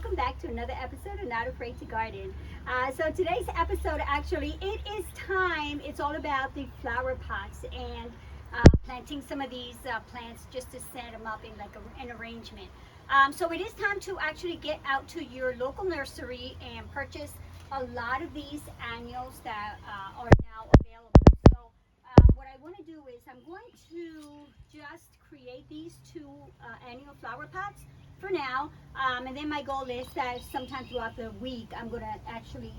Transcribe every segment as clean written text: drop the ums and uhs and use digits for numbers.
welcome back to another episode of Not Afraid to Garden. So today's episode, actually, it is time. It's all about the flower pots and planting some of these plants just to set them up in like an arrangement. So it is time to actually get out to your local nursery and purchase a lot of these annuals that are now available. So what I want to do is I'm going to just create these two annual flower pots for now, and then my goal is that sometime throughout the week I'm going to actually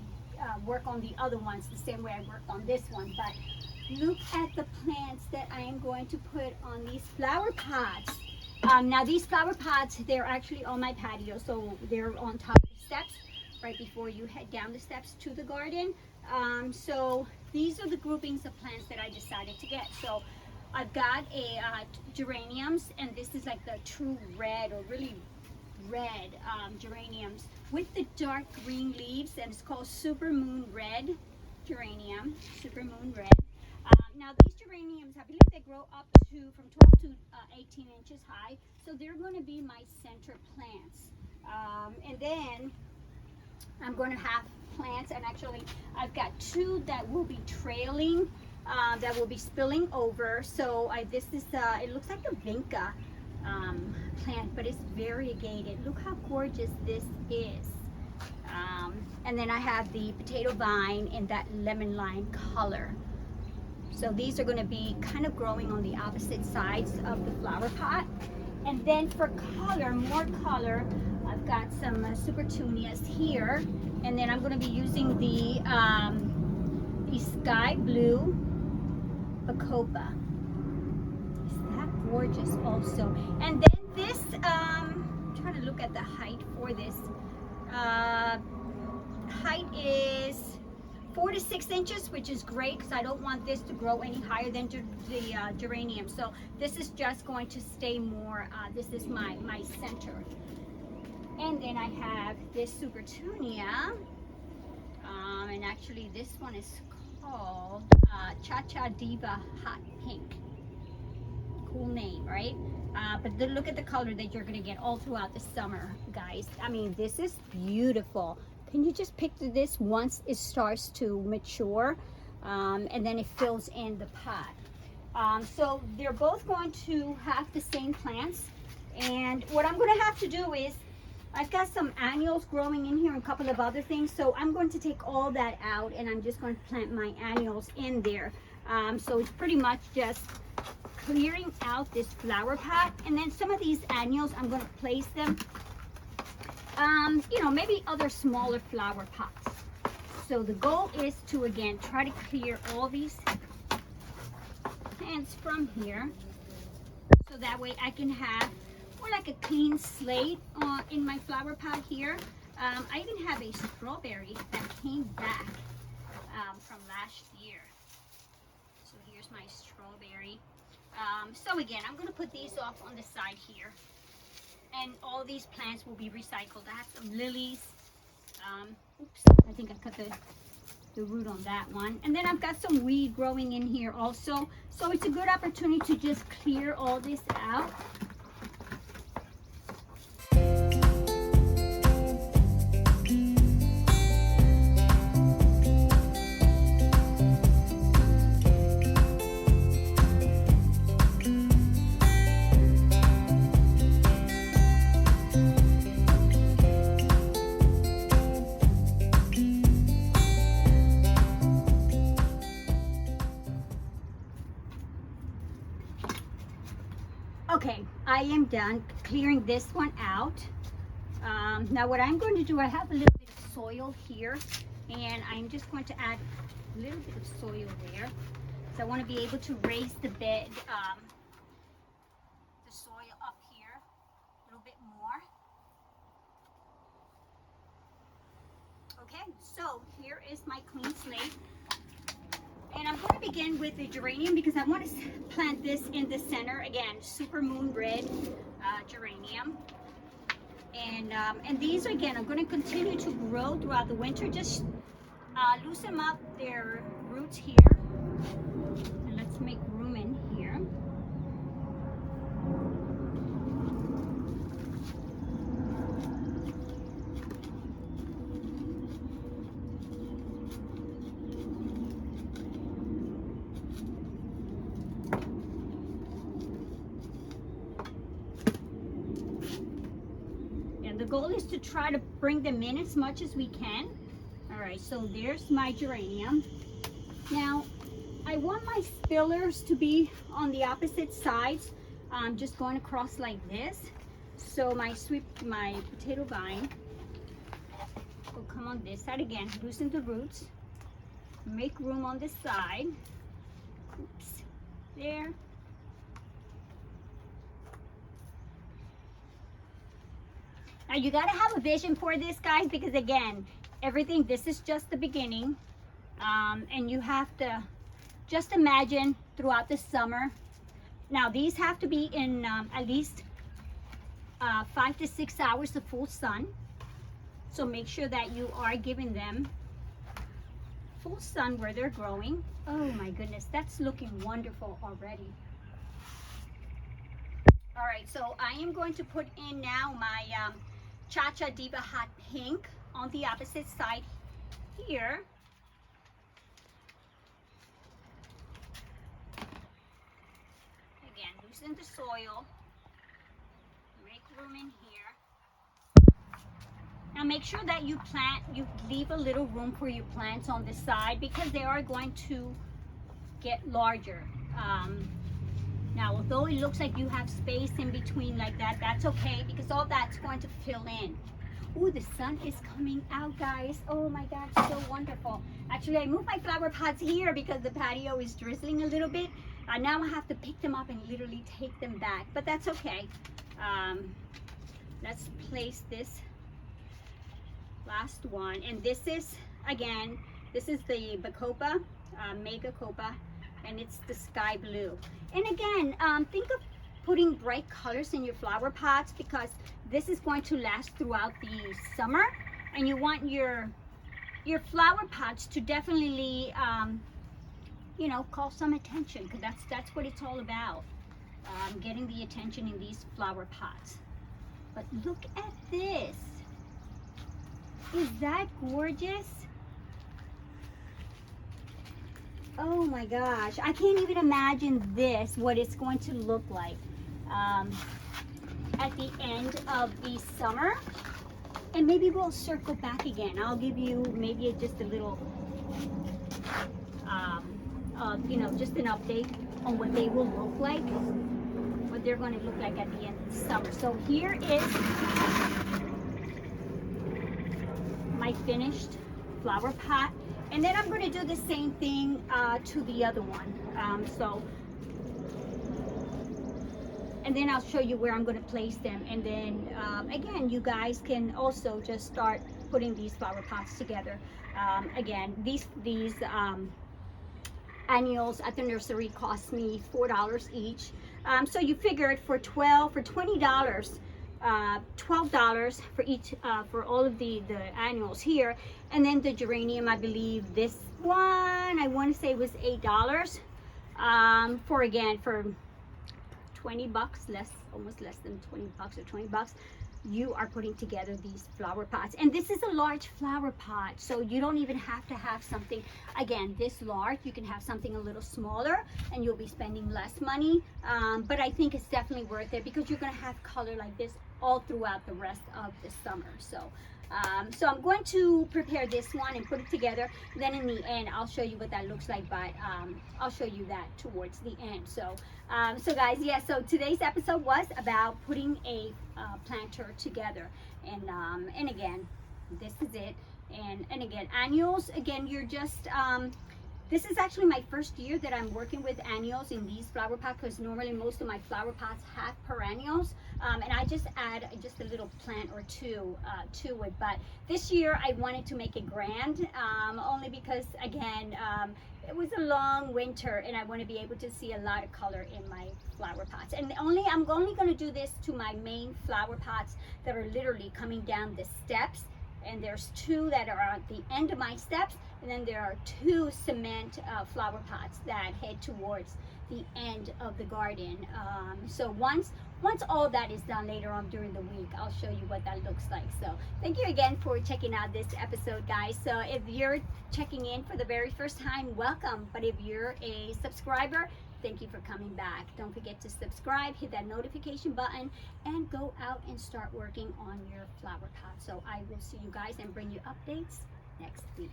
work on the other ones the same way I worked on this one. But look at the plants that I am going to put on these flower pots. Now these flower pots, they're actually on my patio, so they're on top of the steps right before you head down the steps to the garden. So these are the groupings of plants that I decided to get. So I've got a geraniums, and this is like the true red or really red geraniums with the dark green leaves, and it's called Super Moon Red geranium. Super Moon Red. Now these geraniums, I believe they grow up to from 12 to 18 inches high, so they're going to be my center plants. And then I'm going to have plants, and actually I've got two that will be trailing, that will be spilling over. So this is it looks like a vinca plant, but it's variegated. Look how gorgeous this is. And then I have the potato vine in that lemon lime color. So these are going to be kind of growing on the opposite sides of the flower pot. And then for color, more color, I've got some Supertunias here, and then I'm going to be using the sky blue Bacopa. Is that gorgeous also? And then this, I'm trying to look at the height for this. Height is 4 to 6 inches, which is great because I don't want this to grow any higher than the geranium. So this is just going to stay more, this is my center. And then I have this Supertunia, and actually this one is called Cha Cha Diva Hot Pink. Cool name, right? But look at the color that you're going to get all throughout the summer, guys. I mean, this is beautiful. Can you just picture this once it starts to mature, and then it fills in the pot. So they're both going to have the same plants, and what I'm going to have to do is I've got some annuals growing in here and a couple of other things, so I'm going to take all that out and I'm just going to plant my annuals in there. So it's pretty much just clearing out this flower pot, and then some of these annuals I'm going to place them you know, maybe other smaller flower pots. So the goal is to, again, try to clear all these plants from here, so that way I can have more like a clean slate in my flower pot here. I even have a strawberry that came back from last year. So here's my strawberry. So again, I'm going to put these off on the side here. And all these plants will be recycled. I have some lilies. Oops, I think I cut the root on that one. And then I've got some weed growing in here also. So it's a good opportunity to just clear all this out. Okay, I am done clearing this one out. Now what I'm going to do, I have a little bit of soil here, and I'm just going to add a little bit of soil there. So I want to be able to raise the bed, the soil up here a little bit more. Okay, so here is my clean slate. And I'm going to begin with the geranium because I want to plant this in the center. Again, Super Moon Red geranium. And these, again, are going to continue to grow throughout the winter. Just loosen up their roots here. And let's make room in here. goal is to try to bring them in as much as we can. All right, so there's my geranium. Now, I want my spillers to be on the opposite sides. I'm just going across like this. So my potato vine will come on this side again, loosen the roots, make room on this side. Oops, there. Now you gotta have a vision for this, guys, because again, this is just the beginning. And you have to just imagine throughout the summer. Now these have to be in at least 5 to 6 hours of full sun. So make sure that you are giving them full sun where they're growing. Oh my goodness, that's looking wonderful already. All right, so I am going to put in now my Cha Cha Diva Hot Pink on the opposite side here. Again, loosen the soil, make room in here. Now make sure that you leave a little room for your plants on the side because they are going to get larger. Now, although it looks like you have space in between like that, that's okay because all that's going to fill in. Ooh, the sun is coming out, guys. Oh my God, so wonderful. Actually, I moved my flower pots here because the patio is drizzling a little bit. Now I have to pick them up and literally take them back, but that's okay. Let's place this last one. And this is, again, this is the Bacopa, Mega Copa, and it's the sky blue. And again, think of putting bright colors in your flower pots because this is going to last throughout the summer, and you want your flower pots to definitely you know, call some attention because that's what it's all about, getting the attention in these flower pots. But look at this. Is that gorgeous? Oh my gosh, I can't even imagine this, what it's going to look like at the end of the summer. And maybe we'll circle back again. I'll give you maybe just a little, you know, just an update on what they will look like, what they're going to look like at the end of the summer. So here is my finished flower pot. And then I'm going to do the same thing to the other one. And then I'll show you where I'm going to place them. And then again, you guys can also just start putting these flower pots together. Again, these annuals at the nursery cost me $4 each. So you figured for $20. $12 for each, for all of the annuals here. And then the geranium, I believe this one, I want to say was $8 for 20 bucks, almost less than 20 bucks or 20 bucks. You are putting together these flower pots, and this is a large flower pot, so you don't even have to have something again this large. You can have something a little smaller and you'll be spending less money, but I think it's definitely worth it because you're going to have color like this all throughout the rest of the summer. So I'm going to prepare this one and put it together. Then in the end, I'll show you what that looks like, but I'll show you that towards the end. So guys, yeah, so today's episode was about putting a planter together. And again, this is it. And again, annuals, again, you're just, this is actually my first year that I'm working with annuals in these flower pots because normally most of my flower pots have perennials. And I just add just a little plant or two to it. But this year I wanted to make it grand, only because, again, it was a long winter and I want to be able to see a lot of color in my flower pots. And I'm only going to do this to my main flower pots that are literally coming down the steps. And there's two that are at the end of my steps, and then there are two cement flower pots that head towards the end of the garden. So once all that is done later on during the week, I'll show you what that looks like. So thank you again for checking out this episode, guys. So if you're checking in for the very first time, welcome. But if you're a subscriber, Thank you for coming back. Don't forget to subscribe, hit that notification button, and go out and start working on your flower pot. So I will see you guys and bring you updates next week.